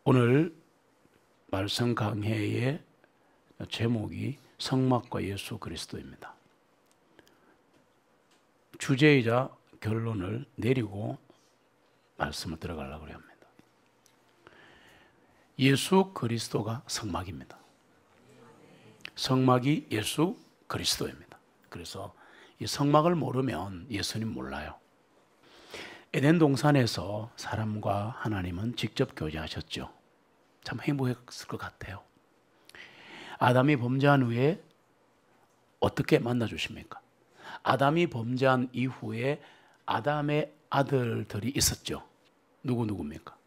오늘 말씀 강해의 제목이 성막과 예수 그리스도입니다. 주제이자 결론을 내리고 말씀을 들어가려고 합니다. 예수 그리스도가 성막입니다. 성막이 예수 그리스도입니다. 그래서 이 성막을 모르면 예수님 몰라요. 에덴 동산에서 사람과 하나님은 직접 교제하셨죠. 참 행복했을 것 같아요. 아담이 범죄한 후에 어떻게 만나주십니까? 아담이 범죄한 이후에 아담의 아들들이 있었죠. 누구입니까?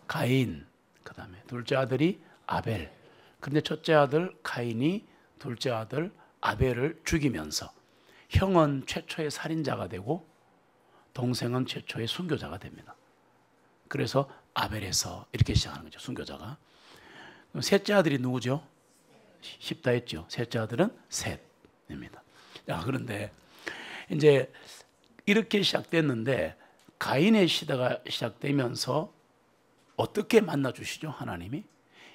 가인, 그 다음에 둘째 아들이 아벨. 그런데 첫째 아들 가인이 둘째 아들 아벨을 죽이면서 형은 최초의 살인자가 되고 동생은 최초의 순교자가 됩니다. 그래서 아벨에서 이렇게 시작하는 거죠. 순교자가. 셋째 아들이 누구죠? 쉽다 했죠. 셋째 아들은 셋입니다. 그런데 이제 이렇게 시작됐는데 가인의 시대가 시작되면서 어떻게 만나주시죠? 하나님이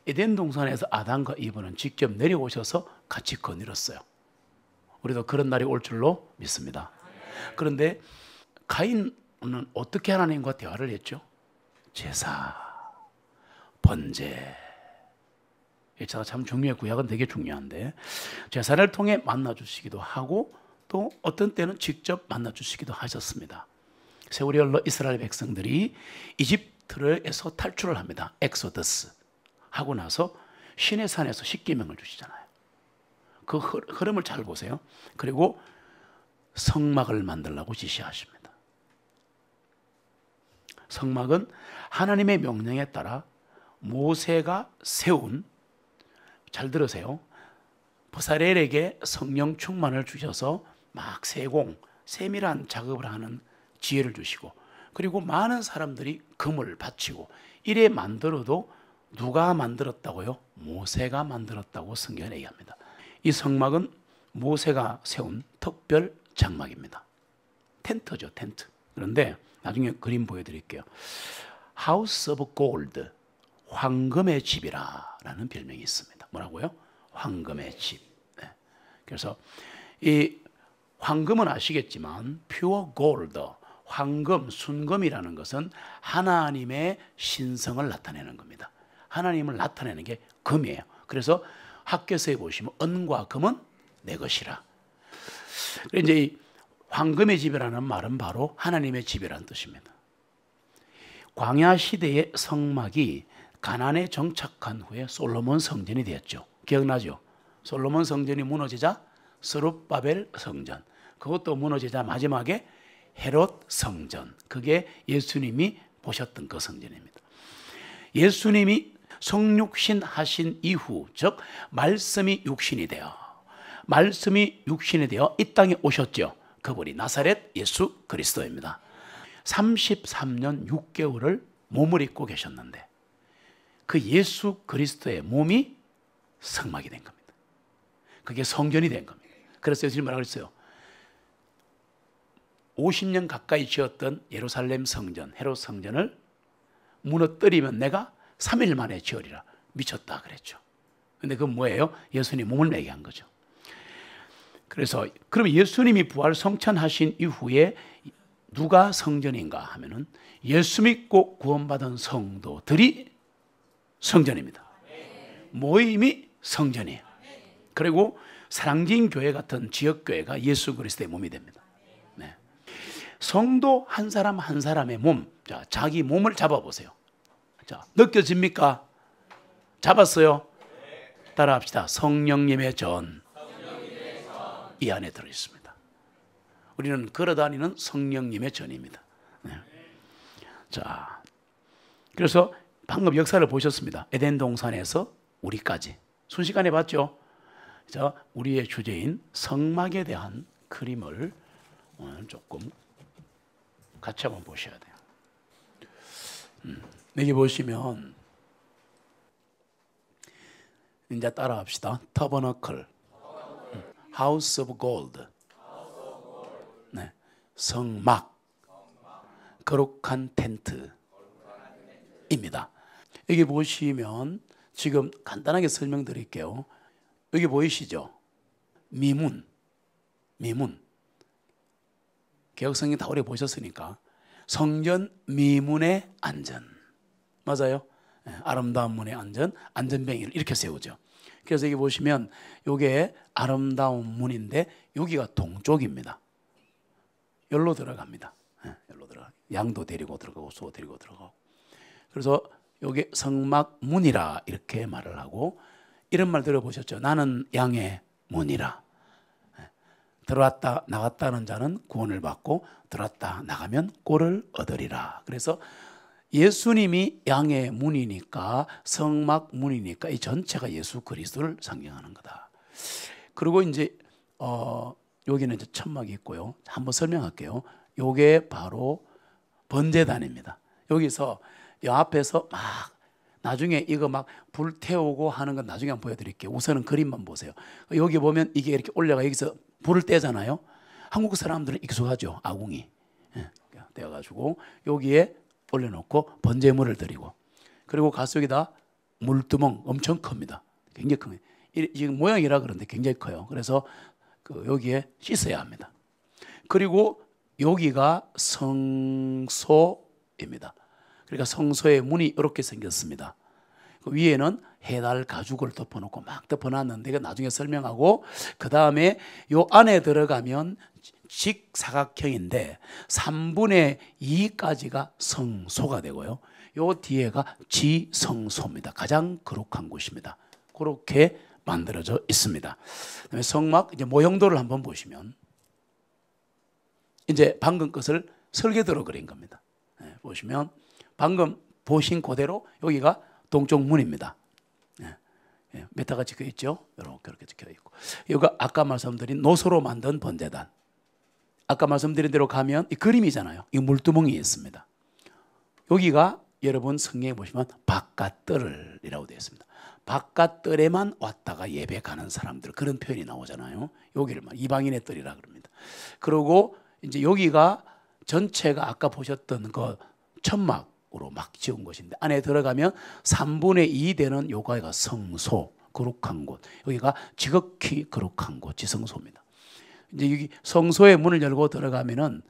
에덴 동산에서 아담과 이브는 직접 내려오셔서 같이 거닐었어요. 우리도 그런 날이 올 줄로 믿습니다. 그런데 가인은 어떻게 하나님과 대화를 했죠? 제사, 번제. 제사가 참 중요해요. 구약은 되게 중요한데 제사를 통해 만나주시기도 하고 또 어떤 때는 직접 만나주시기도 하셨습니다. 세월이 흘러 이스라엘 백성들이 이집트에서 탈출을 합니다. 엑소더스 하고 나서 시내산에서 십계명을 주시잖아요. 그 흐름을 잘 보세요. 그리고 성막을 만들라고 지시하십니다. 성막은 하나님의 명령에 따라 모세가 세운, 잘 들으세요, 브살렐에게 성령 충만을 주셔서 막 세공, 세밀한 작업을 하는 지혜를 주시고, 그리고 많은 사람들이 금을 바치고 이래 만들어도 누가 만들었다고요? 모세가 만들었다고 성경에 얘기합니다. 이 성막은 모세가 세운 특별 장막입니다. 텐트죠, 텐트. 그런데 나중에 그림 보여드릴게요. House of Gold, 황금의 집이라는 별명이 있습니다. 뭐라고요? 황금의 집. 네. 그래서 이 황금은 아시겠지만 pure gold, 황금, 순금이라는 것은 하나님의 신성을 나타내는 겁니다. 하나님을 나타내는 게 금이에요. 그래서 학교서에 보시면 은과 금은 내 것이라. 이제 이 황금의 집이라는 말은 바로 하나님의 집이라는 뜻입니다. 광야 시대의 성막이 가나안에 정착한 후에 솔로몬 성전이 되었죠. 기억나죠? 솔로몬 성전이 무너지자 스룹바벨 성전, 그것도 무너지자 마지막에 헤롯 성전, 그게 예수님이 보셨던 그 성전입니다. 예수님이 성육신 하신 이후, 즉 말씀이 육신이 되어 이 땅에 오셨죠. 그분이 나사렛 예수 그리스도입니다. 33년 6개월을 몸을 입고 계셨는데 그 예수 그리스도의 몸이 성막이 된 겁니다. 그게 성전이 된 겁니다. 그래서 예수님 뭐라고 했어요? 50년 가까이 지었던 예루살렘 성전, 헤롯 성전을 무너뜨리면 내가 3일 만에 지으리라. 미쳤다 그랬죠. 근데 그건 뭐예요? 예수님 몸을 매개한 거죠. 그래서 그럼 예수님이 부활 성천하신 이후에 누가 성전인가 하면은 예수 믿고 구원받은 성도들이 성전입니다. 모임이 성전이에요. 그리고 사랑진 교회 같은 지역교회가 예수 그리스도의 몸이 됩니다. 네. 성도 한 사람 한 사람의 몸, 자, 자기 몸을 잡아보세요. 자, 느껴집니까? 잡았어요? 따라합시다. 성령님의 전. 이 안에 들어있습니다. 우리는 걸어다니는 성령님의 전입니다. 네. 자, 그래서 방금 역사를 보셨습니다. 에덴 동산에서 우리까지 순식간에 봤죠. 자, 우리의 주제인 성막에 대한 그림을 오늘 조금 같이 한번 보셔야 돼요. 여기 보시면 이제 따라합시다. 터버너클, House of Gold, 네, 성막, 거룩한 텐트입니다. 여기 보시면 지금 간단하게 설명드릴게요. 여기 보이시죠? 미문. 개혁성경 다 오래 보셨으니까 성전 미문의 안전. 맞아요? 아름다운 문의 안전, 안전뱅이를 이렇게 세우죠. 그래서 여기 보시면 이게 아름다운 문인데 여기가 동쪽입니다. 여기로 들어갑니다. 여기로 들어가. 양도 데리고 들어가고 소 데리고 들어가고. 그래서 여기 성막문이라 이렇게 말을 하고, 이런 말 들어보셨죠? 나는 양의 문이라. 들어왔다 나갔다는 자는 구원을 받고 들어왔다 나가면 꼴을 얻으리라. 그래서 예수님이 양의 문이니까, 성막 문이니까 이 전체가 예수 그리스도를 상징하는 거다. 그리고 이제 여기는 이제 천막이 있고요. 한번 설명할게요. 요게 바로 번제단입니다. 여기서 이 앞에서 막 나중에 이거 막 불 태우고 하는 건 나중에 한번 보여드릴게요. 우선은 그림만 보세요. 여기 보면 이게 이렇게 올라가 여기서 불을 떼잖아요. 한국 사람들은 익숙하죠. 아궁이 떼어가지고 여기에 올려놓고 번제물을 드리고, 그리고 가서 여기다 물두멍 엄청 큽니다. 굉장히 큰 지금 모양이라 그런데 굉장히 커요. 그래서 여기에 씻어야 합니다. 그리고 여기가 성소입니다. 그러니까 성소의 문이 이렇게 생겼습니다. 그 위에는 해달 가죽을 덮어놓고 막 덮어놨는데 이거 나중에 설명하고, 그 다음에 요 안에 들어가면 직사각형인데 3분의 2까지가 성소가 되고요. 요 뒤에가 지성소입니다. 가장 거룩한 곳입니다. 그렇게 만들어져 있습니다. 그다음에 성막 이제 모형도를 한번 보시면 이제 방금 것을 설계도로 그린 겁니다. 보시면 방금 보신 그대로 여기가 동쪽 문입니다. 메타가 찍혀 있죠. 이렇게 찍혀 있고, 여기가 아까 말씀드린 노소로 만든 번제단. 아까 말씀드린 대로 가면 이 그림이잖아요. 이 물두멍이 있습니다. 여기가 여러분 성경에 보시면 바깥뜰이라고 되어 있습니다. 바깥뜰에만 왔다가 예배 가는 사람들, 그런 표현이 나오잖아요. 여기를 막 이방인의 뜰이라 그럽니다. 그리고 이제 여기가 전체가 아까 보셨던 그 천막으로 막 지은 곳인데, 안에 들어가면 3분의 2 되는 요가가 성소, 거룩한 곳. 여기가 지극히 거룩한 곳, 지성소입니다. 이제 여기 성소의 문을 열고 들어가면은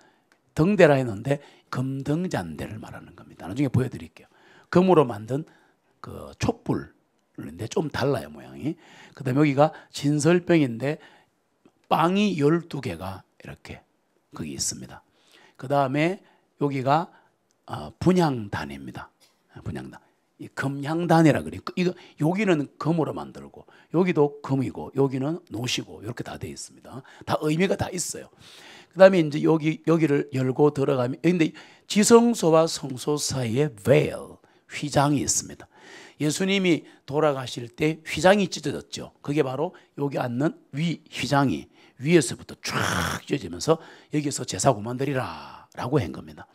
등대라 했는데 금등잔대를 말하는 겁니다. 나중에 보여드릴게요. 금으로 만든 그 촛불인데 좀 달라요, 모양이. 그 다음에 여기가 진설병인데 빵이 12개가 이렇게 거기 있습니다. 그 다음에 여기가 분향단입니다. 분향단. 이 금향단이라 그래요. 이거 여기는 금으로 만들고 여기도 금이고 여기는 노시고 이렇게 다 되어 있습니다. 다 의미가 다 있어요. 그다음에 이제 여기를 열고 들어가면, 근데 지성소와 성소 사이에 veil, 휘장이 있습니다. 예수님이 돌아가실 때 휘장이 찢어졌죠. 그게 바로 여기 앉는 위 휘장이 위에서부터 쫙 찢어지면서 여기서 제사 구만드리라라고 한 겁니다.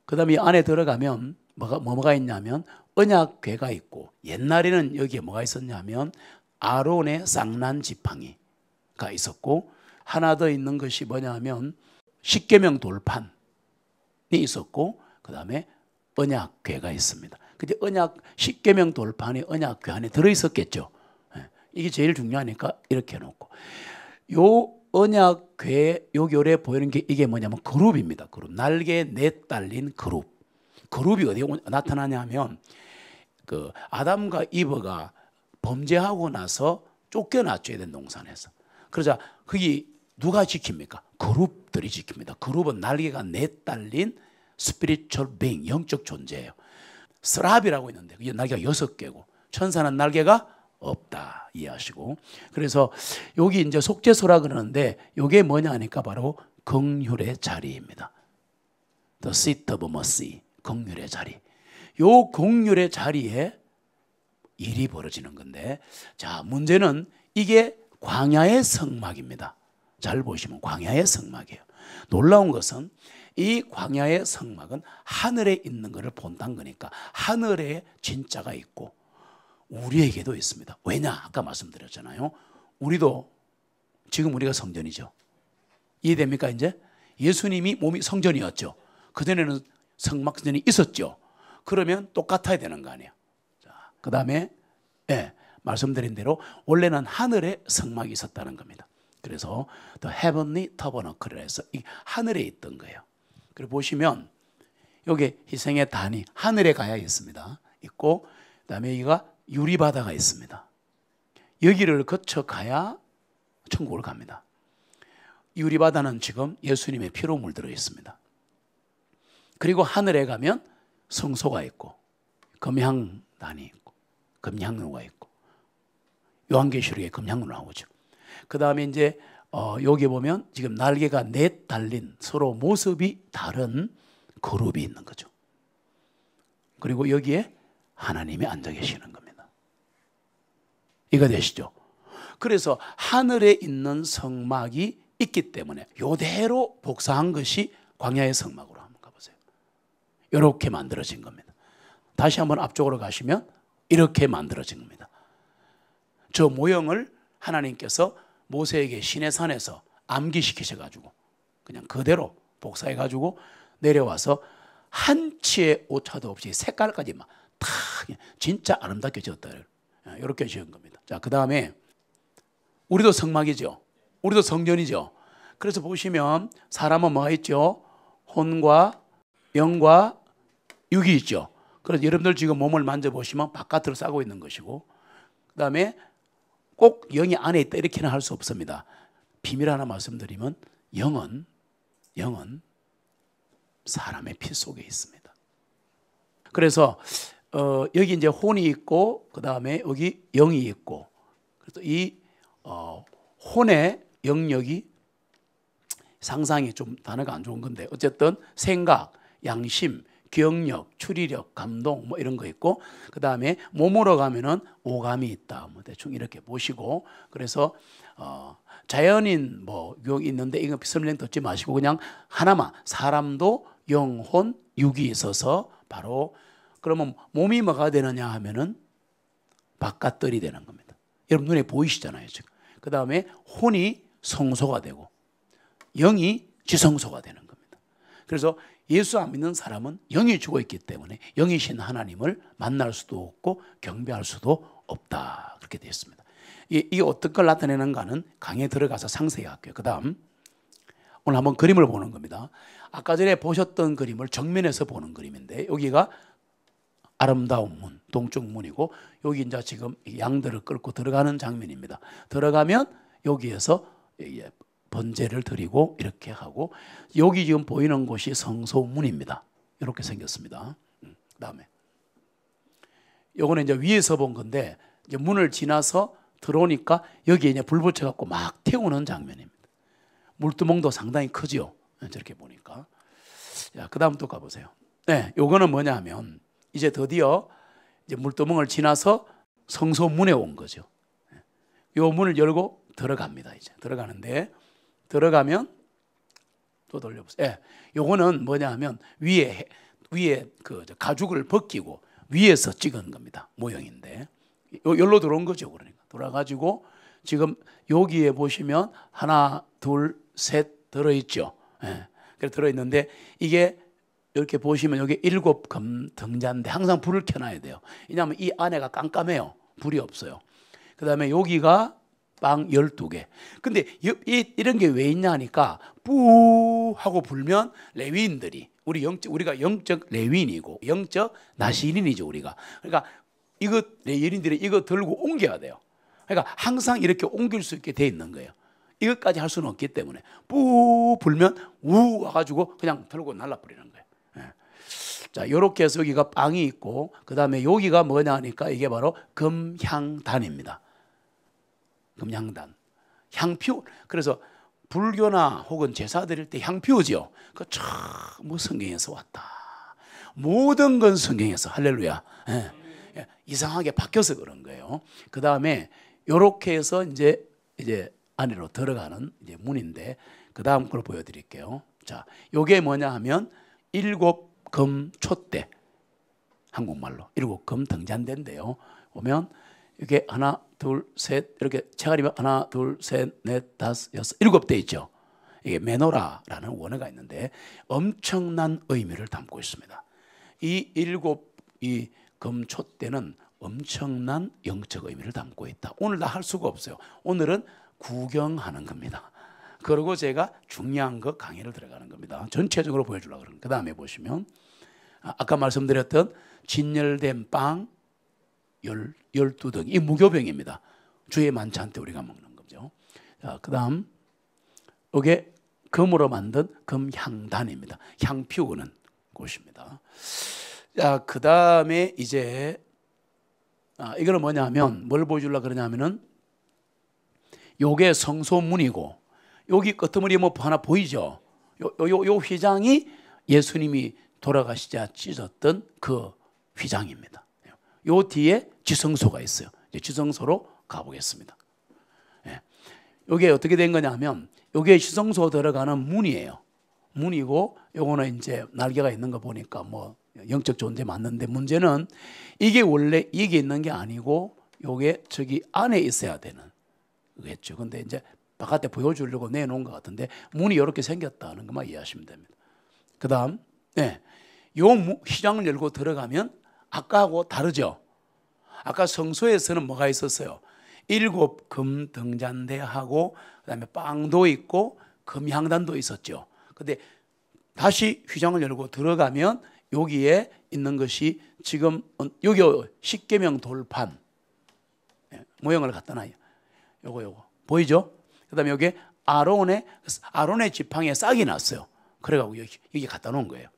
그다음에 안에 들어가면 뭐가 있냐면 언약궤가 있고, 옛날에는 여기에 뭐가 있었냐면 아론의 쌍난 지팡이가 있었고, 하나 더 있는 것이 뭐냐면 십계명 돌판이 있었고, 그 다음에 언약궤가 있습니다. 근데 십계명 돌판이 언약궤 안에 들어있었겠죠. 이게 제일 중요하니까 이렇게 해놓고, 요 언약궤 요 교례 보이는 게 이게 뭐냐면 그룹입니다. 그룹, 날개 넷 달린 그룹. 그룹이 어디에 나타나냐면 그 아담과 이브가 범죄하고 나서 쫓겨났죠, 에덴 동산에서. 그러자 거기 누가 지킵니까? 그룹들이 지킵니다. 그룹은 날개가 넷 달린 스피리추얼 being, 영적 존재예요. 스랍이라고 있는데 그게 날개가 6개고 천사는 날개가 없다, 이해하시고. 그래서 여기 이제 속죄소라 그러는데 이게 뭐냐 하니까 바로 긍휼의 자리입니다. The seat of mercy, 긍휼의 자리. 요 긍휼의 자리에 일이 벌어지는 건데, 자, 문제는 이게 광야의 성막입니다. 잘 보시면 광야의 성막이에요. 놀라운 것은 이 광야의 성막은 하늘에 있는 것을 본다는 거니까 하늘에 진짜가 있고 우리에게도 있습니다. 왜냐? 아까 말씀드렸잖아요. 우리도 지금 우리가 성전이죠. 이해됩니까? 이제 예수님이 몸이 성전이었죠. 그전에는 성막전이 있었죠. 그러면 똑같아야 되는 거 아니에요. 자, 그 다음에 말씀드린 대로 원래는 하늘에 성막이 있었다는 겁니다. 그래서 The Heavenly Tabernacle 해서 이 하늘에 있던 거예요. 그리고 보시면 여기 희생의 단이 하늘에 가야 있습니다. 있고 그다음에 여기가 유리바다가 있습니다. 여기를 거쳐 가야 천국을 갑니다. 유리바다는 지금 예수님의 피로 물들어 있습니다. 그리고 하늘에 가면 성소가 있고 금향단이 있고 금향로가 있고 요한계시록에 금향로 나오죠. 그 다음에 이제 여기 보면 지금 날개가 넷 달린 서로 모습이 다른 그룹이 있는 거죠. 그리고 여기에 하나님이 앉아 계시는 겁니다. 이거 되시죠? 그래서 하늘에 있는 성막이 있기 때문에 이대로 복사한 것이 광야의 성막으로 한번 가보세요. 이렇게 만들어진 겁니다. 다시 한번 앞쪽으로 가시면 이렇게 만들어진 겁니다. 저 모형을 하나님께서 모세에게 시내산에서 암기시키셔가지고 그냥 그대로 복사해가지고 내려와서 한치의 오차도 없이 색깔까지 막 다 진짜 아름답게 지었다. 이렇게 지은 겁니다. 자, 그 다음에 우리도 성막이죠. 우리도 성전이죠. 그래서 보시면 사람은 뭐가 있죠? 혼과 영과 육이 있죠. 그래서 여러분들 지금 몸을 만져보시면 바깥으로 싸고 있는 것이고 그 다음에 꼭 영이 안에 있다 이렇게는 할 수 없습니다. 비밀 하나 말씀드리면 영은 사람의 피 속에 있습니다. 그래서 여기 이제 혼이 있고 그 다음에 여기 영이 있고 그래서 이 혼의 영역이 상상이 좀 단어가 안 좋은 건데 어쨌든 생각, 양심, 기억력, 추리력, 감동 뭐 이런 거 있고 그 다음에 몸으로 가면은 오감이 있다. 뭐 대충 이렇게 보시고 그래서 자연인 뭐 योग 있는데 이거 설명 듣지 마시고 그냥 하나만 사람도 영혼, 육이 있어서 바로 그러면 몸이 뭐가 되느냐 하면은 바깥들이 되는 겁니다. 여러분 눈에 보이시잖아요 지금. 그 다음에 혼이 성소가 되고 영이 지성소가 되는 겁니다. 그래서 예수 안 믿는 사람은 영이 죽어 있기 때문에 영이신 하나님을 만날 수도 없고 경배할 수도 없다. 그렇게 되어 있습니다. 이게 어떤 걸 나타내는가는 강의에 들어가서 상세히 할게요. 그 다음 오늘 한번 그림을 보는 겁니다. 아까 전에 보셨던 그림을 정면에서 보는 그림인데 여기가 아름다운 문, 동쪽 문이고 여기 이제 지금 양들을 끌고 들어가는 장면입니다. 들어가면 여기에서 번제를 드리고 이렇게 하고 여기 지금 보이는 곳이 성소문입니다. 이렇게 생겼습니다. 그다음에 요거는 이제 위에서 본 건데 이제 문을 지나서 들어오니까 여기에 이제 불 붙여 갖고 막 태우는 장면입니다. 물두멍도 상당히 크죠. 저렇게 보니까. 자, 그다음 또 가보세요. 네, 요거는 뭐냐 하면 이제 드디어 이제 물두멍을 지나서 성소문에 온 거죠. 요 문을 열고 들어갑니다. 이제 들어가는데 들어가면 또 돌려보세요. 예, 요거는 뭐냐 하면 위에 그 가죽을 벗기고 위에서 찍은 겁니다. 모형인데 여기로 들어온 거죠. 그러니까 돌아가지고 지금 여기에 보시면 하나, 둘, 셋 들어있죠. 예, 그래서 들어있는데 이게 이렇게 보시면 여기 7금 등잔인데 항상 불을 켜놔야 돼요. 왜냐하면 이 안에가 깜깜해요. 불이 없어요. 그 다음에 여기가 빵 12개. 근데 이런 게 왜 있냐 하니까 뿌 하고 불면 레위인들이 우리가 영적 레위인이고 영적 나시린이죠 우리가. 그러니까 이거 레위인들이 이거 들고 옮겨야 돼요. 그러니까 항상 이렇게 옮길 수 있게 돼 있는 거예요. 이것까지 할 수는 없기 때문에 뿌 불면 우 와가지고 그냥 들고 날라버리는 거예요. 예. 자, 이렇게 해서 여기가 빵이 있고 그 다음에 여기가 뭐냐 하니까 이게 바로 금향단입니다. 금향단, 향피우. 그래서 불교나 혹은 제사 드릴 때 향 피우죠. 그 전부 성경에서 왔다. 모든 건 성경에서 할렐루야. 예. 예. 이상하게 바뀌어서 그런 거예요. 그 다음에 이렇게 해서 이제 안으로 들어가는 이제 문인데 그 다음 걸 보여드릴게요. 자, 요게 뭐냐 하면 7금 촛대, 한국말로 7금 등잔대인데요. 보면 이게 하나, 둘, 셋 이렇게 체가리면 하나, 둘, 셋, 넷, 다섯, 여섯, 7대 있죠. 이게 메노라라는 원어가 있는데 엄청난 의미를 담고 있습니다. 이 7 이 금촛대는 엄청난 영적 의미를 담고 있다. 오늘 다 할 수가 없어요. 오늘은 구경하는 겁니다. 그리고 제가 중요한 거 강의를 들어가는 겁니다. 전체적으로 보여주려고 그러는. 그 다음에 보시면 아까 말씀드렸던 진열된 빵 12등, 이 무교병입니다. 주의 만찬 때 우리가 먹는 거죠. 그 다음 이게 금으로 만든 금향단입니다. 향 피우는 곳입니다. 자, 그 다음에 이제 이거는 뭐냐면 뭘 보여주려고 그러냐면은 요게 성소문이고 여기 끄트머리 뭐 하나 보이죠? 요 휘장이 예수님이 돌아가시자 찢었던 그 휘장입니다. 요 뒤에 지성소가 있어요. 이제 지성소로 가보겠습니다. 예. 요게 어떻게 된 거냐면 요게 지성소 들어가는 문이에요. 문이고 요거는 이제 날개가 있는 거 보니까 뭐 영적 존재 맞는데 문제는 이게 원래 이게 있는 게 아니고 요게 저기 안에 있어야 되는 거겠죠. 근데 이제 바깥에 보여주려고 내놓은 것 같은데 문이 이렇게 생겼다는 것만 이해하시면 됩니다. 그 다음 요 휘장을 열고 들어가면 아까하고 다르죠. 아까 성소에서는 뭐가 있었어요? 7 금등잔대하고 그다음에 빵도 있고 금향단도 있었죠. 근데 다시 휘장을 열고 들어가면 여기에 있는 것이 지금 여기 십계명 돌판 모형을 갖다 놔요. 요거 보이죠? 그다음에 여기 아론의 지팡이에 싹이 났어요. 그래가지고 여기 갖다 놓은 거예요.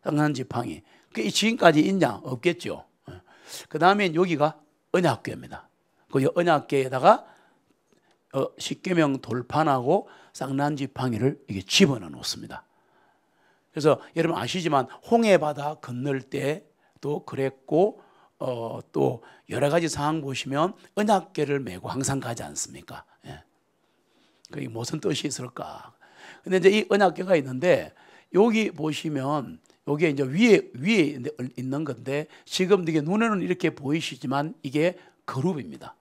상한 지팡이. 이 지금까지 있냐? 없겠죠. 그 다음에 여기가 언약궤입니다. 그 언약궤에다가 십계명 돌판하고 쌍난 지팡이를 이게 집어넣어 놓습니다. 그래서 여러분 아시지만 홍해바다 건널 때도 그랬고 또 여러 가지 상황 보시면 언약궤를 메고 항상 가지 않습니까? 예. 그게 무슨 뜻이 있을까? 근데 이제 이 언약궤가 있는데 여기 보시면 여기 이제 위에 있는 건데 지금 이게 눈에는 이렇게 보이시지만 이게 그룹입니다.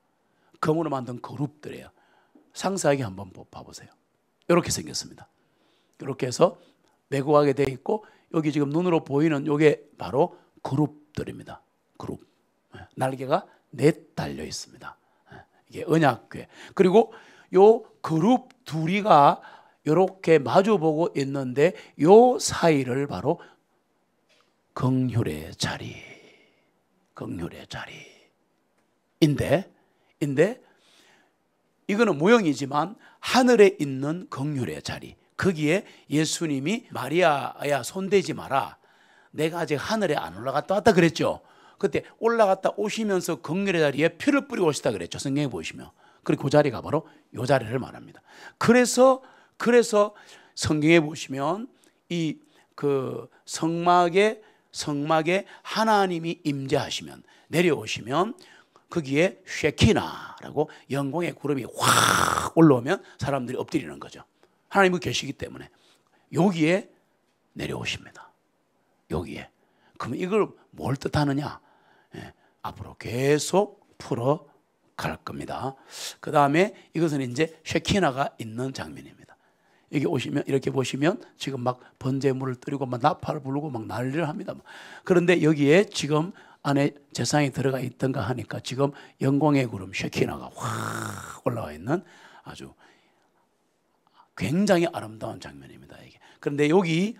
금으로 만든 그룹들이에요. 상세하게 한번 봐보세요. 이렇게 생겼습니다. 이렇게 해서 메고 가게 돼 있고 여기 지금 눈으로 보이는 이게 바로 그룹들입니다. 그룹. 날개가 넷 달려 있습니다. 이게 언약궤. 그리고 요 그룹 둘이가 이렇게 마주보고 있는데 요 사이를 바로 긍휼의 자리, 긍휼의 자리인데 이거는 모형이지만 하늘에 있는 긍휼의 자리. 거기에 예수님이 마리아야 손대지 마라. 내가 아직 하늘에 안 올라갔다 왔다 그랬죠. 그때 올라갔다 오시면서 긍휼의 자리에 피를 뿌리고 오시다 그랬죠. 성경에 보시면. 그리고 그 자리가 바로 이 자리를 말합니다. 그래서 성경에 보시면 이 그 성막에 하나님이 임재하시면 내려오시면 거기에 쉐키나라고 영광의 구름이 확 올라오면 사람들이 엎드리는 거죠. 하나님이 계시기 때문에 여기에 내려오십니다. 여기에. 그럼 이걸 뭘 뜻하느냐? 앞으로 계속 풀어 갈 겁니다. 그 다음에 이것은 이제 쉐키나가 있는 장면입니다. 여기 오시면 이렇게 보시면 지금 막 번제물을 드리고 막 나팔을 부르고 막 난리를 합니다. 그런데 여기에 지금 안에 제상이 들어가 있던가 하니까 지금 영광의 구름 쉐키나가 확 올라와 있는 아주 굉장히 아름다운 장면입니다. 이게. 그런데 여기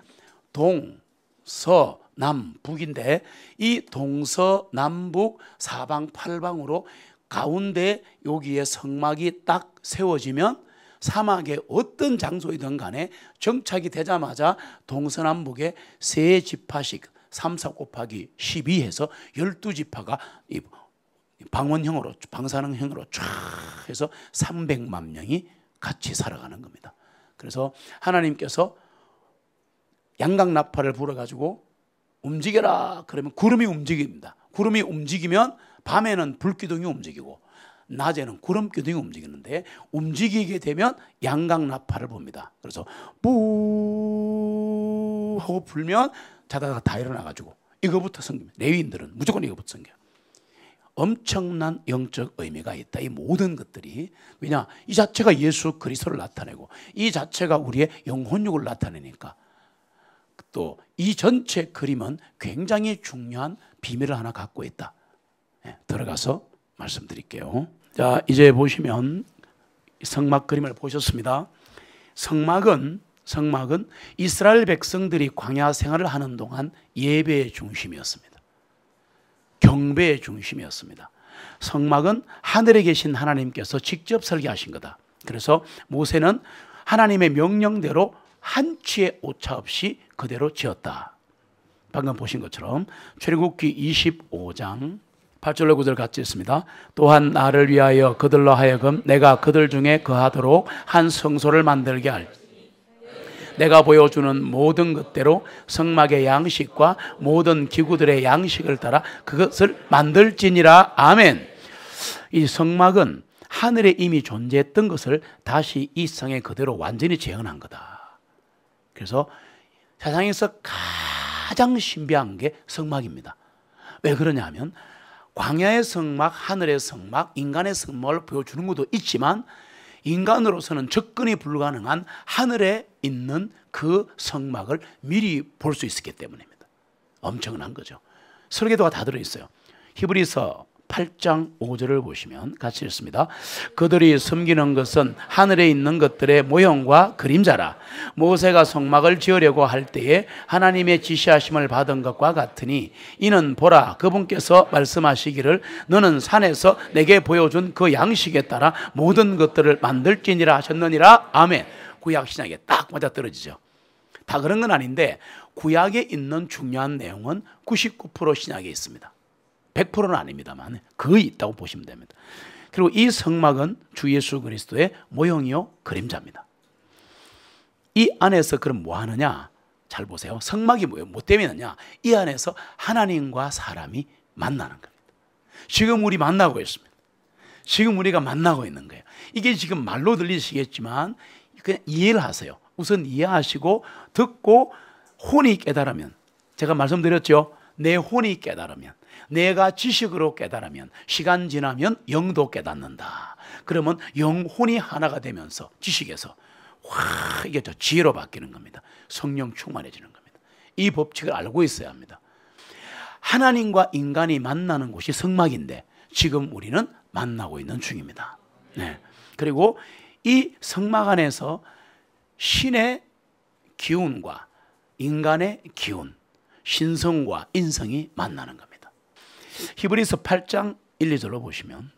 동서남북인데 이 동서남북 사방팔방으로 가운데 여기에 성막이 딱 세워지면 사막의 어떤 장소이든 간에 정착이 되자마자 동서남북에 세 지파씩 3, 4 곱하기 12 해서 12지파가 방언형으로 방사능형으로 쫙 해서 300만 명이 같이 살아가는 겁니다. 그래서 하나님께서 양각나팔을 불어가지고 움직여라 그러면 구름이 움직입니다. 구름이 움직이면 밤에는 불기둥이 움직이고 낮에는 구름기둥이 움직이는데 움직이게 되면 양각나팔을 봅니다. 그래서 뿌 하고 불면 자다가 다 일어나가지고 이거부터 섬깁니다. 레위인들은 무조건 이거부터 섬겨요. 엄청난 영적 의미가 있다. 이 모든 것들이 왜냐 이 자체가 예수 그리스도를 나타내고 이 자체가 우리의 영혼육을 나타내니까 또 이 전체 그림은 굉장히 중요한 비밀을 하나 갖고 있다. 들어가서 말씀드릴게요. 자, 이제 보시면 성막 그림을 보셨습니다. 성막은 이스라엘 백성들이 광야 생활을 하는 동안 예배의 중심이었습니다. 경배의 중심이었습니다. 성막은 하늘에 계신 하나님께서 직접 설계하신 거다. 그래서 모세는 하나님의 명령대로 한치의 오차 없이 그대로 지었다. 방금 보신 것처럼 출애굽기 25장 8절로 9절 같이 있습니다. 또한 나를 위하여 그들로 하여금 내가 그들 중에 거하도록 한 성소를 만들게 할지 내가 보여주는 모든 것대로 성막의 양식과 모든 기구들의 양식을 따라 그것을 만들지니라. 아멘. 이 성막은 하늘에 이미 존재했던 것을 다시 이 성에 그대로 완전히 재현한 거다. 그래서 세상에서 가장 신비한 게 성막입니다. 왜 그러냐 하면 광야의 성막, 하늘의 성막, 인간의 성막을 보여주는 것도 있지만 인간으로서는 접근이 불가능한 하늘에 있는 그 성막을 미리 볼 수 있었기 때문입니다. 엄청난 거죠. 설계도가 다 들어있어요. 히브리서 8장 5절을 보시면 같이 읽습니다. 그들이 섬기는 것은 하늘에 있는 것들의 모형과 그림자라. 모세가 성막을 지으려고 할 때에 하나님의 지시하심을 받은 것과 같으니 이는 보라 그분께서 말씀하시기를 너는 산에서 내게 보여준 그 양식에 따라 모든 것들을 만들지니라 하셨느니라. 아멘. 구약 신약에 딱 맞아떨어지죠. 다 그런 건 아닌데 구약에 있는 중요한 내용은 99% 신약에 있습니다. 100%는 아닙니다만 거의 있다고 보시면 됩니다. 그리고 이 성막은 주 예수 그리스도의 모형이요 그림자입니다. 이 안에서 그럼 뭐 하느냐? 잘 보세요. 성막이 뭐예요? 뭐 때문에 하느냐? 이 안에서 하나님과 사람이 만나는 겁니다. 지금 우리 만나고 있습니다. 지금 우리가 만나고 있는 거예요. 이게 지금 말로 들리시겠지만 그냥 이해를 하세요. 우선 이해하시고 듣고 혼이 깨달으면, 제가 말씀드렸죠. 내 혼이 깨달으면, 내가 지식으로 깨달으면, 시간 지나면 영도 깨닫는다. 그러면 영혼이 하나가 되면서 지식에서 와 이게 저 지혜로 바뀌는 겁니다. 성령 충만해지는 겁니다. 이 법칙을 알고 있어야 합니다. 하나님과 인간이 만나는 곳이 성막인데 지금 우리는 만나고 있는 중입니다. 네. 그리고 이 성막 안에서 신의 기운과 인간의 기운, 신성과 인성이 만나는 겁니다. 히브리서 8장 1, 2절로 보시면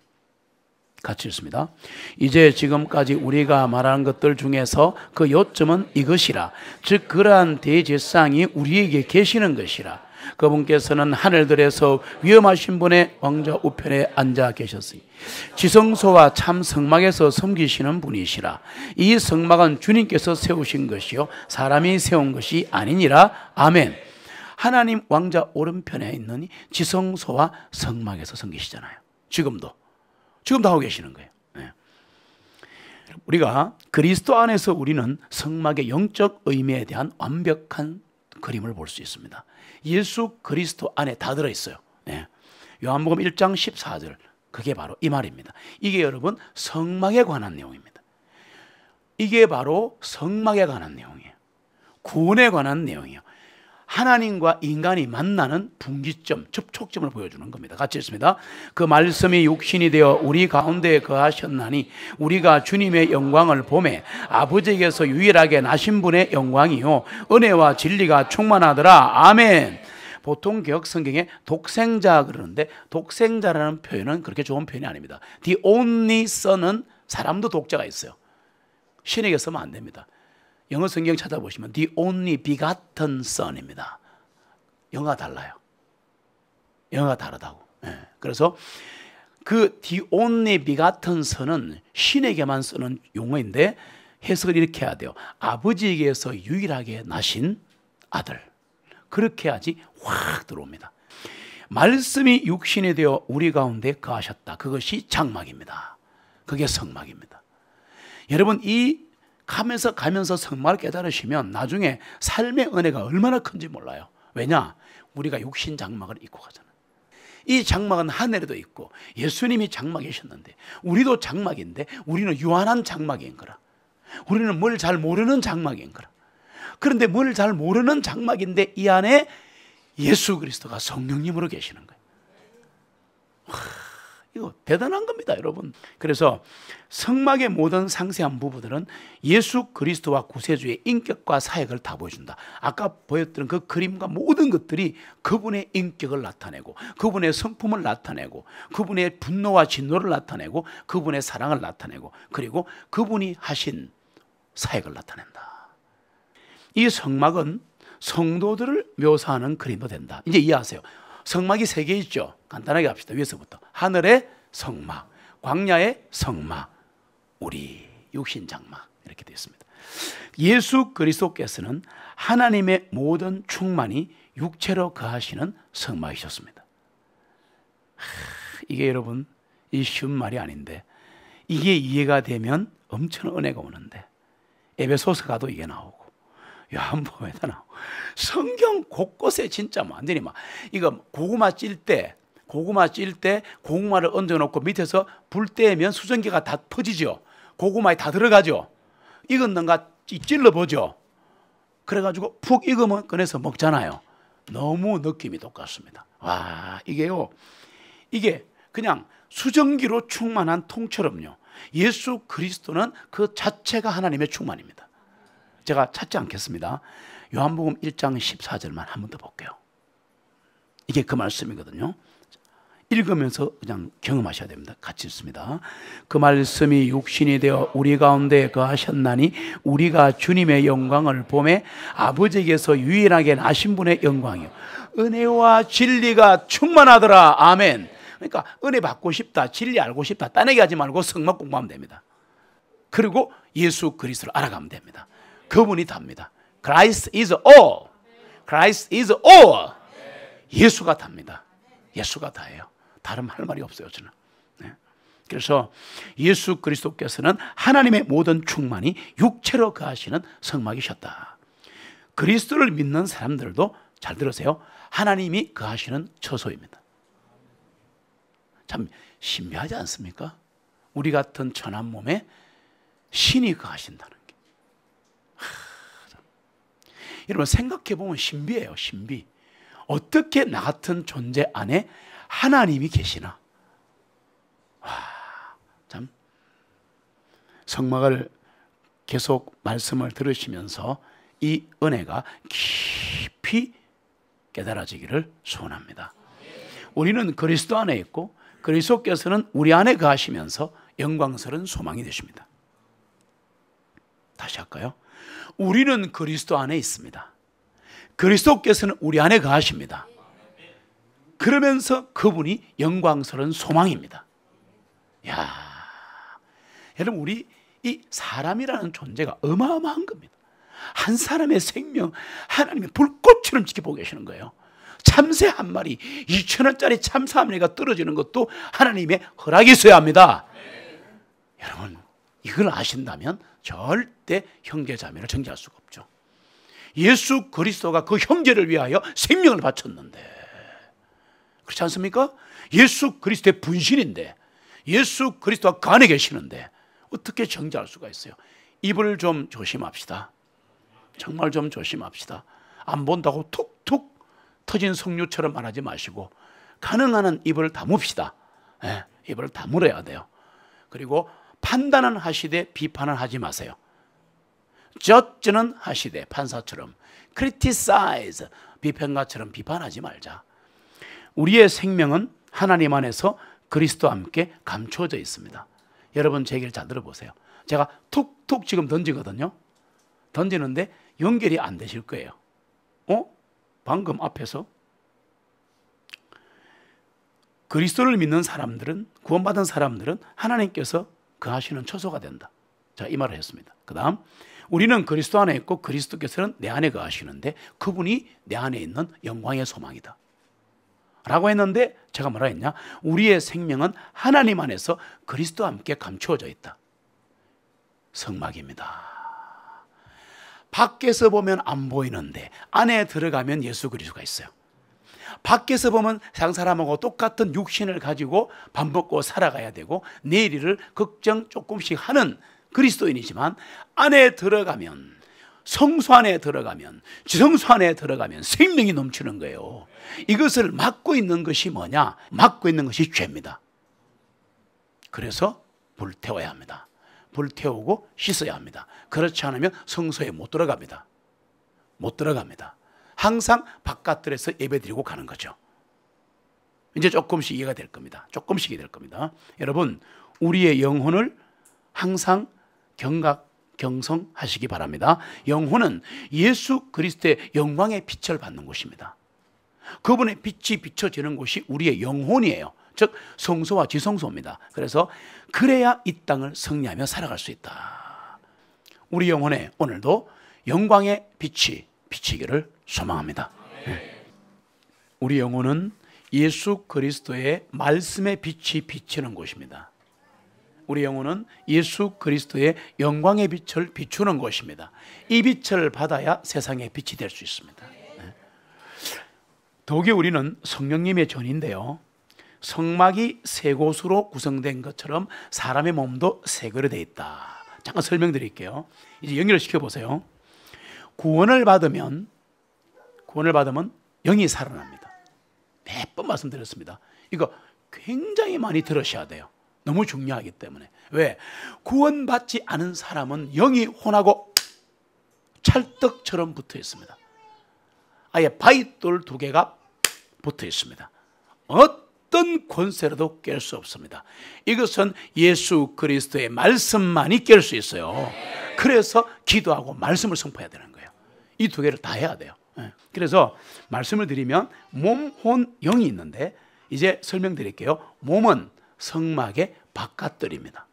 같이 읽습니다. 이제 지금까지 우리가 말한 것들 중에서 그 요점은 이것이라. 즉 그러한 대제사장이 우리에게 계시는 것이라. 그분께서는 하늘들에서 위엄하신 분의 왕자 우편에 앉아 계셨으니 지성소와 참 성막에서 섬기시는 분이시라. 이 성막은 주님께서 세우신 것이요 사람이 세운 것이 아니니라. 아멘. 하나님 왕자 오른편에 있는 지성소와 성막에서 섬기시잖아요. 지금도 하고 계시는 거예요. 네. 우리가 그리스도 안에서 우리는 성막의 영적 의미에 대한 완벽한 그림을 볼 수 있습니다. 예수 그리스도 안에 다 들어있어요. 네. 요한복음 1장 14절 그게 바로 이 말입니다. 이게 여러분 성막에 관한 내용입니다. 이게 바로 성막에 관한 내용이에요. 구원에 관한 내용이에요. 하나님과 인간이 만나는 분기점, 접촉점을 보여주는 겁니다. 같이 읽습니다. 그 말씀이 육신이 되어 우리 가운데 거하셨나니 우리가 주님의 영광을 보매 아버지에게서 유일하게 나신 분의 영광이요 은혜와 진리가 충만하더라. 아멘. 보통 개혁 성경에 독생자 그러는데 독생자라는 표현은 그렇게 좋은 표현이 아닙니다. The only son은 사람도 독자가 있어요. 신에게 쓰면 안 됩니다. 영어 성경 찾아보시면 The only begotten son입니다. 영어가 달라요. 영어가 다르다고. 네. 그래서 그 The only begotten son은 신에게만 쓰는 용어인데 해석을 이렇게 해야 돼요. 아버지에게서 유일하게 나신 아들. 그렇게 해야지 확 들어옵니다. 말씀이 육신이 되어 우리 가운데 거하셨다. 그것이 장막입니다. 그게 성막입니다. 여러분 이 가면서 성막을 깨달으시면 나중에 삶의 은혜가 얼마나 큰지 몰라요. 왜냐? 우리가 육신 장막을 입고 가잖아요. 이 장막은 하늘에도 있고 예수님이 장막이셨는데 우리도 장막인데 우리는 유한한 장막인 거라. 우리는 뭘 잘 모르는 장막인 거라. 그런데 뭘 잘 모르는 장막인데 이 안에 예수 그리스도가 성령님으로 계시는 거예요. 이거 대단한 겁니다, 여러분. 그래서 성막의 모든 상세한 부분들은 예수 그리스도와 구세주의 인격과 사역을 다 보여준다. 아까 보였던 그 그림과 모든 것들이 그분의 인격을 나타내고, 그분의 성품을 나타내고, 그분의 분노와 진노를 나타내고, 그분의 사랑을 나타내고, 그리고 그분이 하신 사역을 나타낸다. 이 성막은 성도들을 묘사하는 그림도 된다. 이제 이해하세요. 성막이 3개 있죠. 간단하게 합시다. 위에서부터. 하늘의 성막, 광야의 성막, 우리 육신 장막, 이렇게 되어 있습니다. 예수 그리스도께서는 하나님의 모든 충만이 육체로 거하시는 성막이셨습니다. 이게 여러분, 이 쉬운 말이 아닌데, 이게 이해가 되면 엄청 은혜가 오는데, 에베소서 가도 이게 나오고, 요한복음에도 나오고, 성경 곳곳에 진짜 완전히 막, 이거 고구마 찔 때 고구마를 얹어놓고 밑에서 불 떼면 수증기가 다 퍼지죠. 고구마에 다 들어가죠. 익었는가 찔러보죠. 그래가지고 푹 익으면 꺼내서 먹잖아요. 너무 느낌이 똑같습니다. 와, 이게 그냥 수증기로 충만한 통처럼요, 예수 그리스도는 그 자체가 하나님의 충만입니다. 제가 찾지 않겠습니다. 요한복음 1장 14절만 한 번 더 볼게요. 이게 그 말씀이거든요. 읽으면서 그냥 경험하셔야 됩니다. 같이 읽습니다. 그 말씀이 육신이 되어 우리 가운데 거하셨나니 우리가 주님의 영광을 보매 아버지에게서 유일하게 나신 분의 영광이요 은혜와 진리가 충만하더라. 아멘. 그러니까 은혜 받고 싶다, 진리 알고 싶다, 딴 얘기하지 말고 성막 공부하면 됩니다. 그리고 예수 그리스도를 알아가면 됩니다. 그분이 답니다. Christ is all. Christ is all. 예수가 답니다. 예수가 다예요. 다른 할 말이 없어요, 저는. 네. 그래서 예수 그리스도께서는 하나님의 모든 충만이 육체로 거하시는 성막이셨다. 그리스도를 믿는 사람들도 잘 들으세요. 하나님이 거하시는 처소입니다. 참 신비하지 않습니까? 우리 같은 천한 몸에 신이 거하신다는 게. 여러분 생각해 보면 신비해요, 신비. 어떻게 나 같은 존재 안에 하나님이 계시나? 와, 참 성막을 계속 말씀을 들으시면서 이 은혜가 깊이 깨달아지기를 소원합니다. 우리는 그리스도 안에 있고 그리스도께서는 우리 안에 거하시면서 영광스러운 소망이 되십니다. 다시 할까요? 우리는 그리스도 안에 있습니다. 그리스도께서는 우리 안에 거하십니다. 그러면서 그분이 영광스러운 소망입니다. 야, 여러분 우리 이 사람이라는 존재가 어마어마한 겁니다. 한 사람의 생명 하나님이 불꽃처럼 지켜보고 계시는 거예요. 참새 한 마리 2,000원짜리 참새 한 마리가 떨어지는 것도 하나님의 허락이 있어야 합니다. 여러분 이걸 아신다면 절대 형제자매를 정죄할 수가 없죠. 예수 그리스도가 그 형제를 위하여 생명을 바쳤는데, 그렇지 않습니까? 예수 그리스도의 분신인데, 예수 그리스도가 그 안에 계시는데 어떻게 정죄할 수가 있어요? 입을 좀 조심합시다. 정말 좀 조심합시다. 안 본다고 툭툭 터진 석류처럼 말하지 마시고 가능한 한 입을 다뭅시다. 네, 입을 다물어야 돼요. 그리고 판단은 하시되 비판은 하지 마세요. judge는 하시되 판사처럼, criticize 비평가처럼 비판하지 말자. 우리의 생명은 하나님 안에서 그리스도와 함께 감추어져 있습니다. 여러분 제 얘기를 잘 들어보세요. 제가 툭툭 지금 던지거든요. 던지는데 연결이 안 되실 거예요. 방금 앞에서 그리스도를 믿는 사람들은, 구원받은 사람들은 하나님께서 거하시는 처소가 된다. 자, 이 말을 했습니다. 그 다음 우리는 그리스도 안에 있고 그리스도께서는 내 안에 거하시는데 그분이 내 안에 있는 영광의 소망이다 라고 했는데, 제가 뭐라 했냐? 우리의 생명은 하나님 안에서 그리스도와 함께 감추어져 있다. 성막입니다. 밖에서 보면 안 보이는데 안에 들어가면 예수 그리스도가 있어요. 밖에서 보면 세상 사람하고 똑같은 육신을 가지고 밥 먹고 살아가야 되고 내일을 걱정 조금씩 하는 그리스도인이지만 안에 들어가면 성소 안에 들어가면, 지성소 안에 들어가면 생명이 넘치는 거예요. 이것을 막고 있는 것이 뭐냐? 막고 있는 것이 죄입니다. 그래서 불태워야 합니다. 불태우고 씻어야 합니다. 그렇지 않으면 성소에 못 들어갑니다. 못 들어갑니다. 항상 바깥들에서 예배드리고 가는 거죠. 이제 조금씩 이해가 될 겁니다. 조금씩 될 겁니다. 여러분, 우리의 영혼을 항상 경성하시기 바랍니다. 영혼은 예수 그리스도의 영광의 빛을 받는 곳입니다. 그분의 빛이 비춰지는 곳이 우리의 영혼이에요. 즉 성소와 지성소입니다. 그래서 그래야 이 땅을 승리하며 살아갈 수 있다. 우리 영혼에 오늘도 영광의 빛이 비치기를 소망합니다. 우리 영혼은 예수 그리스도의 말씀의 빛이 비치는 곳입니다. 우리 영혼은 예수 그리스도의 영광의 빛을 비추는 곳입니다. 이 빛을 받아야 세상의 빛이 될 수 있습니다. 더욱이 우리는 성령님의 전인데요, 성막이 세 곳으로 구성된 것처럼 사람의 몸도 세 그릇 되어 있다. 잠깐 설명드릴게요. 이제 연결을 시켜보세요. 구원을 받으면 영이 살아납니다. 몇 번 말씀드렸습니다. 이거 굉장히 많이 들으셔야 돼요. 너무 중요하기 때문에. 왜? 구원받지 않은 사람은 영이 혼하고 찰떡처럼 붙어 있습니다. 아예 바위돌 두 개가 붙어 있습니다. 어떤 권세라도 깰 수 없습니다. 이것은 예수 그리스도의 말씀만이 깰 수 있어요. 그래서 기도하고 말씀을 선포해야 되는 거예요. 이 두 개를 다 해야 돼요. 그래서 말씀을 드리면 몸, 혼, 영이 있는데 이제 설명드릴게요. 몸은 성막의 바깥들입니다.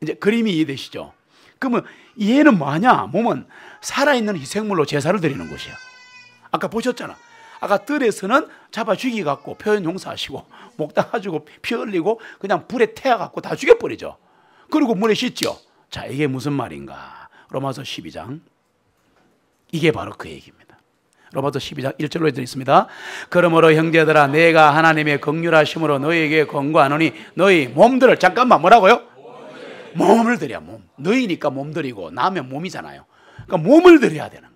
이제 그림이 이해되시죠? 그러면 얘는 뭐하냐? 몸은 살아있는 희생물로 제사를 드리는 곳이에요. 아까 보셨잖아. 아까 뜰에서는 잡아 죽이갖고 표현 용사하시고 목 닦아주고 피 흘리고 그냥 불에 태워갖고 다 죽여버리죠. 그리고 물에 씻죠. 자, 이게 무슨 말인가? 로마서 12장. 이게 바로 그 얘기입니다. 로마서 12장 1절로 되어 있습니다. 그러므로 형제들아, 내가 하나님의 긍휼하심으로 너희에게 권고하노니 너희 몸들을, 잠깐만, 뭐라고요? 몸을 드려. 몸. 너희니까 몸 드리고 나면 몸이잖아요. 그러니까 몸을 드려야 되는 거예요.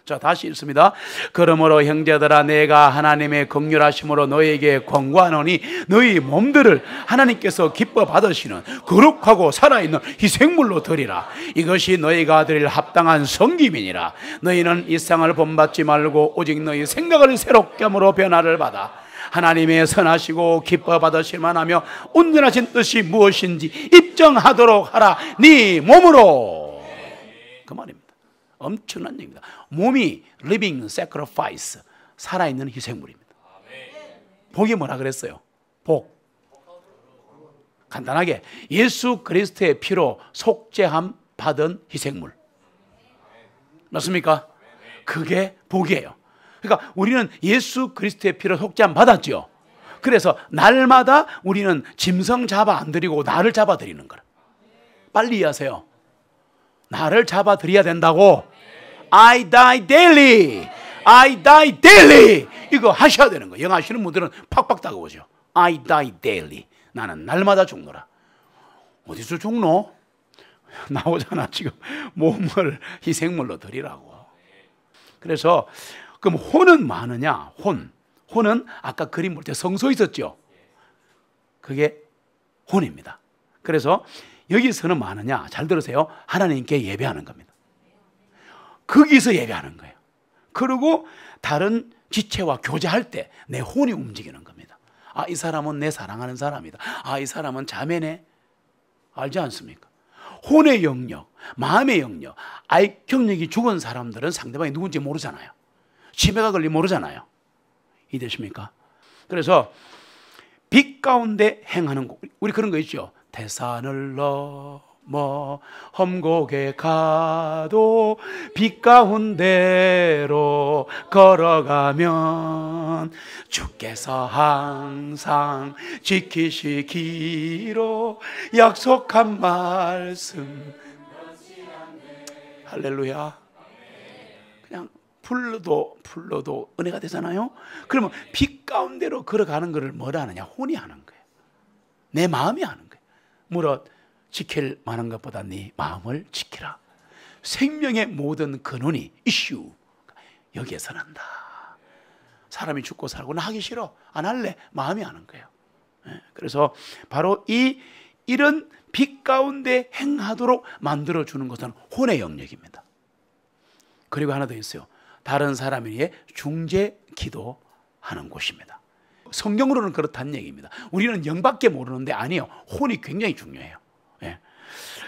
자, 다시 읽습니다. 그러므로 형제들아, 내가 하나님의 긍휼하심으로 너희에게 권고하노니 너희 몸들을 하나님께서 기뻐 받으시는 거룩하고 살아있는 희생물로 드리라. 이것이 너희가 드릴 합당한 섬김이니라. 너희는 이 세상을 본받지 말고 오직 너희 생각을 새롭게 함으로 변화를 받아 하나님의 선하시고 기뻐 받으실 만하며 온전하신 뜻이 무엇인지 입증하도록 하라. 네 몸으로. 그 말입니다. 엄청난 얘기입니다. 몸이 living sacrifice, 살아있는 희생물입니다. 복이 뭐라 그랬어요? 복. 간단하게 예수 그리스도의 피로 속죄함 받은 희생물. 맞습니까? 그게 복이에요. 그러니까 우리는 예수 그리스도의 피로 속죄함 받았죠. 그래서 날마다 우리는 짐승 잡아 안 드리고 나를 잡아 드리는 거라. 빨리 이해하세요. 나를 잡아 드려야 된다고. I die daily. I die daily. 이거 하셔야 되는 거예요. 영어 하시는 분들은 팍팍 다가오죠. I die daily. 나는 날마다 죽노라. 어디서 죽노? 나오잖아. 지금 몸을 희생물로 드리라고. 그래서 그럼 혼은 많으냐? 혼은 아까 그림 볼 때 성소 있었죠. 그게 혼입니다. 그래서 여기서는 많으냐? 잘 들으세요. 하나님께 예배하는 겁니다. 거기서 예배하는 거예요. 그리고 다른 지체와 교제할 때 내 혼이 움직이는 겁니다. 아, 이 사람은 내 사랑하는 사람이다. 아, 이 사람은 자매네. 알지 않습니까? 혼의 영역, 마음의 영역, 아이 경력이 죽은 사람들은 상대방이 누군지 모르잖아요. 치매가 걸리면 모르잖아요. 이해되십니까? 그래서 빛 가운데 행하는 곡, 우리 그런 거 있죠. 태산을 넘어 험곡에 가도 빛 가운데로 걸어가면 주께서 항상 지키시기로 약속한 말씀. 할렐루야. 그냥 풀러도 은혜가 되잖아요. 그러면 빛 가운데로 걸어가는 것을 뭐라 하느냐? 혼이 하는 거예요. 내 마음이 하는 거예요. 물어 지킬 만한 것보다 네 마음을 지키라. 생명의 모든 근원이 이슈 여기에서 난다. 사람이 죽고 살고 나 하기 싫어, 안 할래, 마음이 안 하는 거예요. 그래서 바로 이런 빛 가운데 행하도록 만들어주는 것은 혼의 영역입니다. 그리고 하나 더 있어요. 다른 사람을 위해 중재 기도하는 곳입니다. 성경으로는 그렇다는 얘기입니다. 우리는 영밖에 모르는데 아니에요. 혼이 굉장히 중요해요.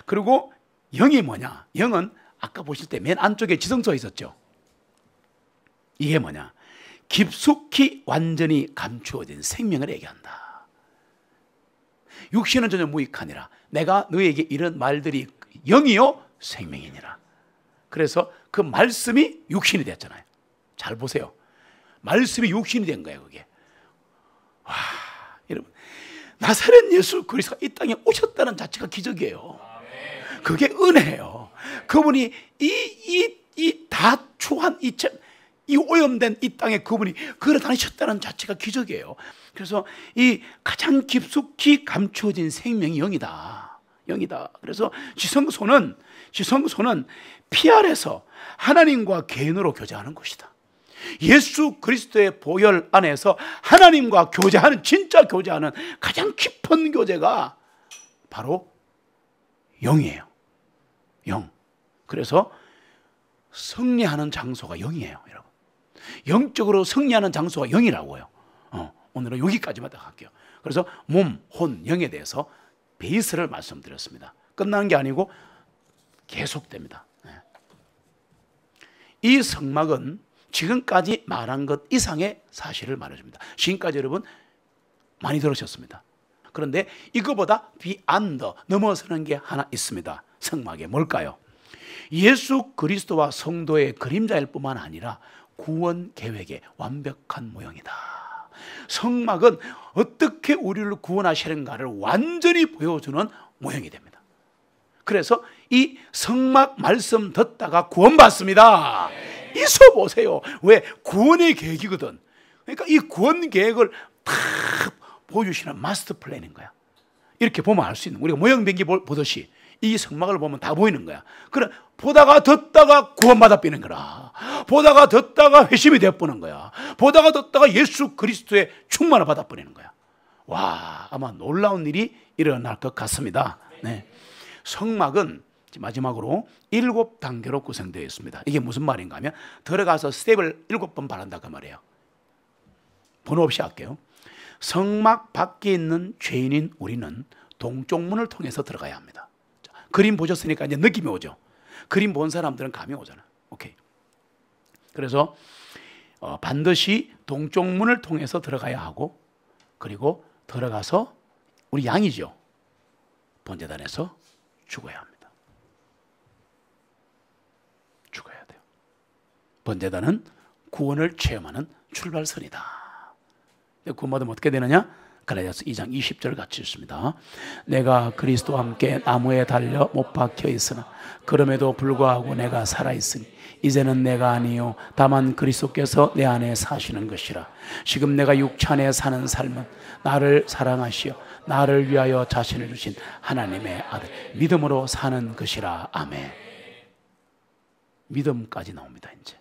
그리고 영이 뭐냐? 영은 아까 보실 때 맨 안쪽에 지성소가 있었죠. 이게 뭐냐? 깊숙이 완전히 감추어진 생명을 얘기한다. 육신은 전혀 무익하니라. 내가 너에게 이런 말들이 영이요 생명이니라. 그래서 그 말씀이 육신이 됐잖아요. 잘 보세요. 말씀이 육신이 된 거예요. 그게. 와, 여러분, 나사렛 예수 그리스도가 이 땅에 오셨다는 자체가 기적이에요. 그게 은혜예요. 그분이 이 다추한 이 오염된 이 땅에 그분이 걸어 다니셨다는 자체가 기적이에요. 그래서 이 가장 깊숙이 감추어진 생명이 영이다. 영이다. 그래서 지성소는 피 아래서 하나님과 개인으로 교제하는 곳이다. 예수 그리스도의 보혈 안에서 하나님과 교제하는, 진짜 교제하는 가장 깊은 교제가 바로 영이에요. 영. 그래서 승리하는 장소가 영이에요, 여러분. 영적으로 승리하는 장소가 영이라고요. 오늘은 여기까지만 딱 할게요. 그래서 몸, 혼, 영에 대해서 베이스를 말씀드렸습니다. 끝나는 게 아니고 계속됩니다. 이 성막은 지금까지 말한 것 이상의 사실을 말해줍니다. 지금까지 여러분 많이 들으셨습니다. 그런데 이거보다 비안더 넘어서는 게 하나 있습니다. 성막에 뭘까요? 예수 그리스도와 성도의 그림자일 뿐만 아니라 구원 계획의 완벽한 모형이다. 성막은 어떻게 우리를 구원하시는가를 완전히 보여주는 모형이 됩니다. 그래서 이 성막 말씀 듣다가 구원받습니다. 있어 보세요. 왜? 구원의 계획이거든. 그러니까 이 구원 계획을 탁 보여주시는 마스터 플랜인 거야. 이렇게 보면 알 수 있는, 우리가 모형변기 보듯이 이 성막을 보면 다 보이는 거야. 그래, 보다가 듣다가 구원받아 삐는 거라. 보다가 듣다가 회심이 되어버리는 거야. 보다가 듣다가 예수 그리스도의 충만을 받아버리는 거야. 와, 아마 놀라운 일이 일어날 것 같습니다. 네. 성막은 마지막으로 7단계로 구성되어 있습니다. 이게 무슨 말인가 하면 들어가서 스텝을 7번 바란다 그 말이에요. 번호 없이 할게요. 성막 밖에 있는 죄인인 우리는 동쪽 문을 통해서 들어가야 합니다. 자, 그림 보셨으니까 이제 느낌이 오죠. 그림 본 사람들은 감이 오잖아. 오케이. 그래서 반드시 동쪽 문을 통해서 들어가야 하고, 그리고 들어가서 우리 양이죠. 번제단에서 죽어야 합니다. 죽어야 돼요. 번제단은 구원을 체험하는 출발선이다. 구원받으면 어떻게 되느냐? 갈라디아서 2장 20절 같이 읽습니다. 내가 그리스도와 함께 나무에 달려 못 박혀 있으나 그럼에도 불구하고 내가 살아있으니 이제는 내가 아니요 다만 그리스도께서 내 안에 사시는 것이라. 지금 내가 육체 안에 사는 삶은 나를 사랑하시어 나를 위하여 자신을 주신 하나님의 아들 믿음으로 사는 것이라. 아멘. 믿음까지 나옵니다. 이제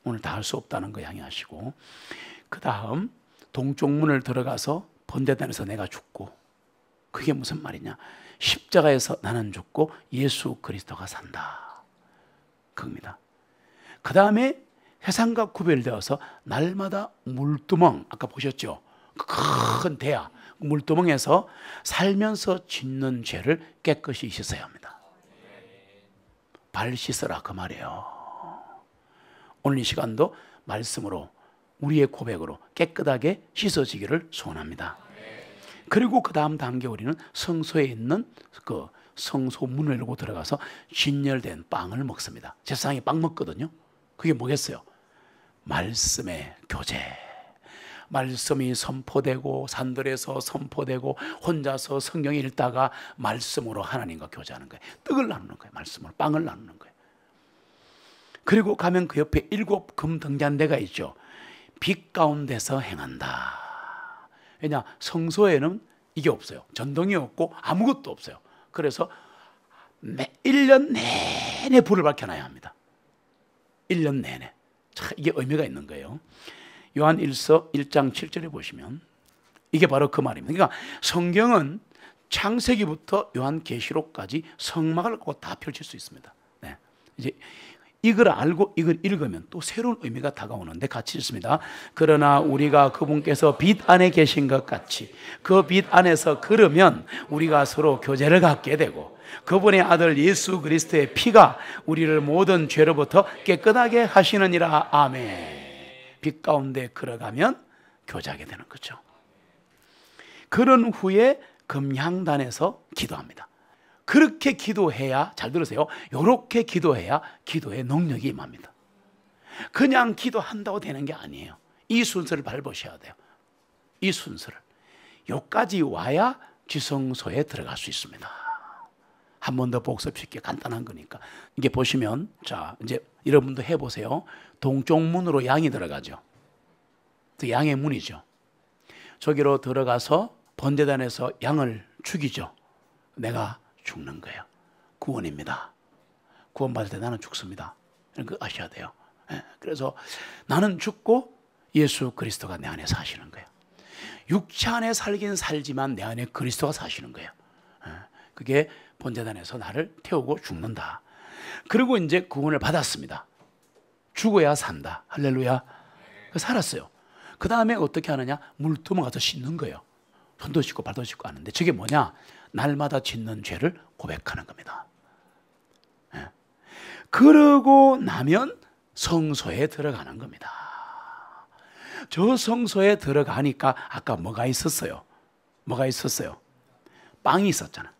오늘 다 할 수 없다는 거 양해하시고, 그 다음 동쪽 문을 들어가서 번제단에서 내가 죽고, 그게 무슨 말이냐? 십자가에서 나는 죽고 예수 그리스도가 산다. 그겁니다. 그 다음에 세상과 구별되어서 날마다 물두멍, 아까 보셨죠? 큰 대야, 물두멍에서 살면서 짓는 죄를 깨끗이 씻어야 합니다. 발 씻어라 그 말이에요. 오늘 이 시간도 말씀으로 우리의 고백으로 깨끗하게 씻어지기를 소원합니다. 그리고 그 다음 단계 우리는 성소에 있는 그 성소 문을 열고 들어가서 진열된 빵을 먹습니다. 세상에 빵 먹거든요. 그게 뭐겠어요? 말씀의 교제. 말씀이 선포되고 산들에서 선포되고 혼자서 성경 읽다가 말씀으로 하나님과 교제하는 거예요. 떡을 나누는 거예요. 말씀으로 빵을 나누는 거예요. 그리고 가면 그 옆에 7 금등잔대가 있죠. 빛 가운데서 행한다. 왜냐? 성소에는 이게 없어요. 전등이 없고 아무것도 없어요. 그래서 1년 내내 불을 밝혀놔야 합니다. 1년 내내. 자, 이게 의미가 있는 거예요. 요한 1서 1장 7절에 보시면 이게 바로 그 말입니다. 그러니까 성경은 창세기부터 요한계시록까지 성막을 갖고 다 펼칠 수 있습니다. 네. 이제 이걸 알고 이걸 읽으면 또 새로운 의미가 다가오는데 같이 읽습니다. 그러나 우리가 그분께서 빛 안에 계신 것 같이 그 빛 안에서 걸으면 우리가 서로 교제를 갖게 되고 그분의 아들 예수 그리스도의 피가 우리를 모든 죄로부터 깨끗하게 하시느니라. 아멘. 빛 가운데 걸어가면 교제하게 되는 거죠. 그런 후에 금향단에서 기도합니다. 그렇게 기도해야, 잘 들으세요, 이렇게 기도해야 기도의 능력이 임합니다. 그냥 기도한다고 되는 게 아니에요. 이 순서를 밟으셔야 돼요. 이 순서를. 여기까지 와야 지성소에 들어갈 수 있습니다. 한 번 더 복습시켜. 간단한 거니까. 이게 보시면, 자, 이제 여러분도 해보세요. 동쪽 문으로 양이 들어가죠. 그 양의 문이죠. 저기로 들어가서 번제단에서 양을 죽이죠. 내가 죽는 거예요. 구원입니다. 구원받을 때 나는 죽습니다. 이런 거 아셔야 돼요. 그래서 나는 죽고 예수 그리스도가 내 안에 사시는 거예요. 육체 안에 살긴 살지만 내 안에 그리스도가 사시는 거예요. 그게 번제단에서 나를 태우고 죽는다. 그리고 이제 구원을 받았습니다. 죽어야 산다. 할렐루야. 살았어요. 그 다음에 어떻게 하느냐? 물두멍 가서 씻는 거예요. 손도 씻고 발도 씻고 하는데 저게 뭐냐? 날마다 짓는 죄를 고백하는 겁니다. 그러고 나면 성소에 들어가는 겁니다. 저 성소에 들어가니까 아까 뭐가 있었어요? 뭐가 있었어요? 빵이 있었잖아.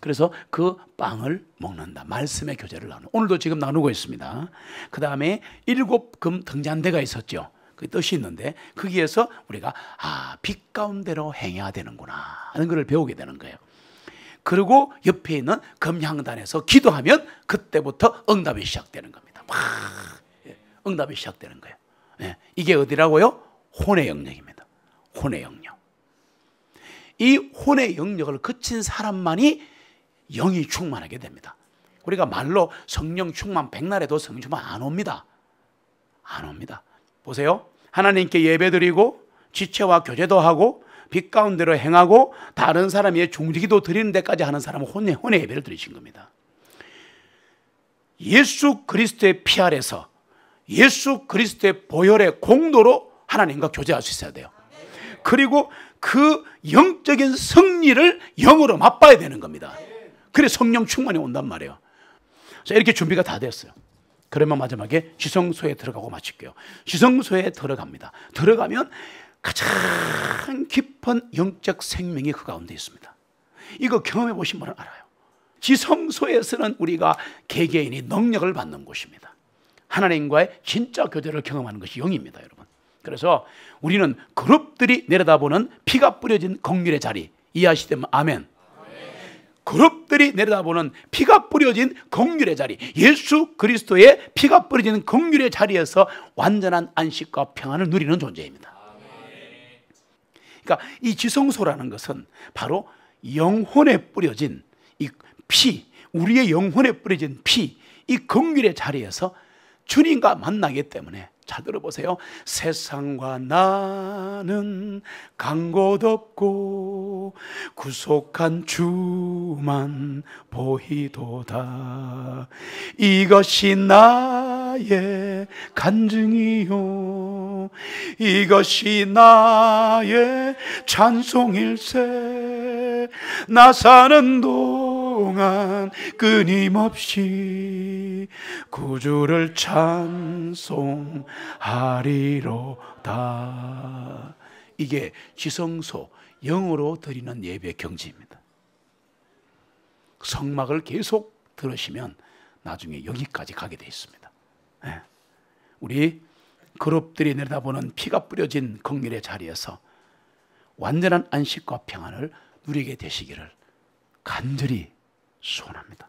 그래서 그 빵을 먹는다. 말씀의 교제를 나누고, 오늘도 지금 나누고 있습니다. 그 다음에 7금 등잔대가 있었죠. 그 뜻이 있는데 거기에서 우리가 빛 가운데로 행해야 되는구나 하는 것을 배우게 되는 거예요. 그리고 옆에 있는 금향단에서 기도하면 그때부터 응답이 시작되는 겁니다. 응답이 시작되는 거예요. 이게 어디라고요? 혼의 영역입니다. 혼의 영역. 이 혼의 영역을 거친 사람만이 영이 충만하게 됩니다. 우리가 말로 성령 충만, 백날에도 성령 충만 안 옵니다. 안 옵니다. 보세요. 하나님께 예배드리고 지체와 교제도 하고 빛 가운데로 행하고 다른 사람의 중지기도 드리는 데까지 하는 사람은 혼의 예배를 드리신 겁니다. 예수 그리스도의 피 아래서 예수 그리스도의 보혈의 공로로 하나님과 교제할 수 있어야 돼요. 그리고 그 영적인 승리를 영으로 맛봐야 되는 겁니다. 그래 성령 충만이 온단 말이에요. 자, 이렇게 준비가 다 됐어요. 그러면 마지막에 지성소에 들어가고 마칠게요. 지성소에 들어갑니다. 들어가면 가장 깊은 영적 생명이 그 가운데 있습니다. 이거 경험해 보신 분은 알아요. 지성소에서는 우리가 개개인이 능력을 받는 곳입니다. 하나님과의 진짜 교제를 경험하는 것이 영입니다, 여러분. 그래서 우리는 그룹들이 내려다보는 피가 뿌려진 긍휼의 자리, 이해하시다면 아멘. 그룹들이 내려다보는 피가 뿌려진 긍휼의 자리, 예수 그리스도의 피가 뿌려진 긍휼의 자리에서 완전한 안식과 평안을 누리는 존재입니다. 그러니까 이 지성소라는 것은 바로 영혼에 뿌려진 이 피, 우리의 영혼에 뿌려진 피, 이 긍휼의 자리에서 주님과 만나기 때문에, 잘 들어보세요. 세상과 나는 간 곳 없고 구속한 주만 보이도다. 이것이 나의 간증이요, 이것이 나의 찬송일세. 나 사는 동안 끊임없이 구주를 찬송하리로다. 이게 지성소, 영으로 드리는 예배 경지입니다. 성막을 계속 들으시면 나중에 여기까지 가게 되어 있습니다. 우리 그룹들이 내려다보는 피가 뿌려진 긍휼의 자리에서 완전한 안식과 평안을 누리게 되시기를 간절히 소원합니다.